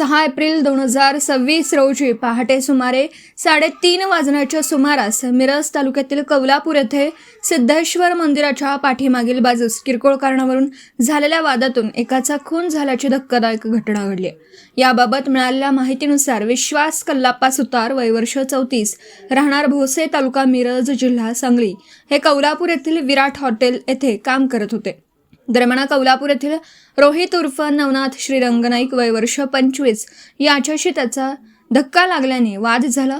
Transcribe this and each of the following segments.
6 April 2026 रोजी पहाटे सुमारे 3:30 वाजण्याच्या सुमारास मिरज तालुक्यातील कौलापूर येथे सिद्धेश्वर मंदिराच्या पाठीमागील बाजूस किरकोळ कारणावरून झालेल्या वादातून एकाचा खून झाल्याची धक्कादायक घटना घडली। याबाबत मिळालेल्या माहितीनुसार विश्वास कल्लाप्पा सुतार वय वर्ष 34 राहणार भोसे तालुका मिरज जिल्हा सांगली हे कौलापूर येथील विराट हॉटेल येथे काम करत होते। दरम्यान कौलापूर येथील रोहित उर्फ नवनाथ श्रीरंग नाईक वय वर्ष 25 याच्याशी त्याचा धक्का लागल्याने वाद झाला।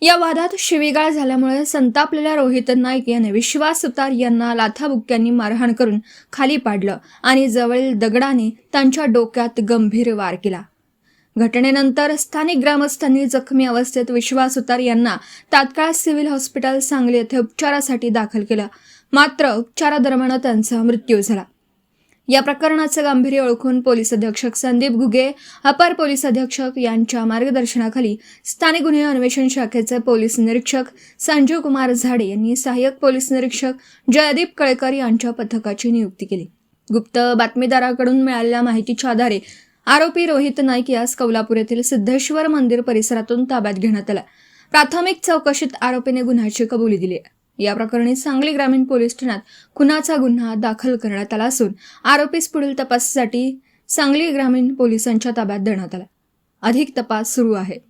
या वादात शिवीगाळ झाल्यामुळे संतापलेल्या रोहित नाईक याने विश्वास सुतार यांना लाथाबुक्क्यांनी मारहाण करून खाली पाडलं आणि जवळील दगडाने त्यांच्या डोक्यात गंभीर वार केला। घटनेनंतर स्थानिक ग्रामस्थांनी जखमी अवस्थेत विश्वास सुतार यांना तात्काळ सिव्हिल हॉस्पिटल सांगली येथे उपचारासाठी दाखल केलं, मात्र उपचारादरम्यान त्यांचा मृत्यू झाला। या प्रकरणाचे गांभीर्य ओळखून पोलीस अधीक्षक संदीप घुगे, अपर पोलीस अधीक्षक यांच्या मार्गदर्शनाखाली स्थानिक गुन्हे अन्वेषण शाखेचे पोलीस निरीक्षक संजीव कुमार झाडे यांनी सहाय्यक पोलीस निरीक्षक जयदीप कळेकर यांच्या पथकाची नियुक्ती केली। गुप्त बातमीदाराकडून मिळालेल्या माहितीच्या आधारे आरोपी रोहित नाईक यास कौलापूर येथील सिद्धेश्वर मंदिर परिसरातून ताब्यात घेण्यात आला। प्राथमिक चौकशीत आरोपीने गुन्ह्याची कबुली दिली। या प्रकरणी सांगली ग्रामीण पोलीस ठाण्यात खुनाचा गुन्हा दाखल करण्यात आला असून आरोपीस पुढील तपासासाठी सांगली ग्रामीण पोलिसांच्या ताब्यात देण्यात आला। अधिक तपास सुरू आहे।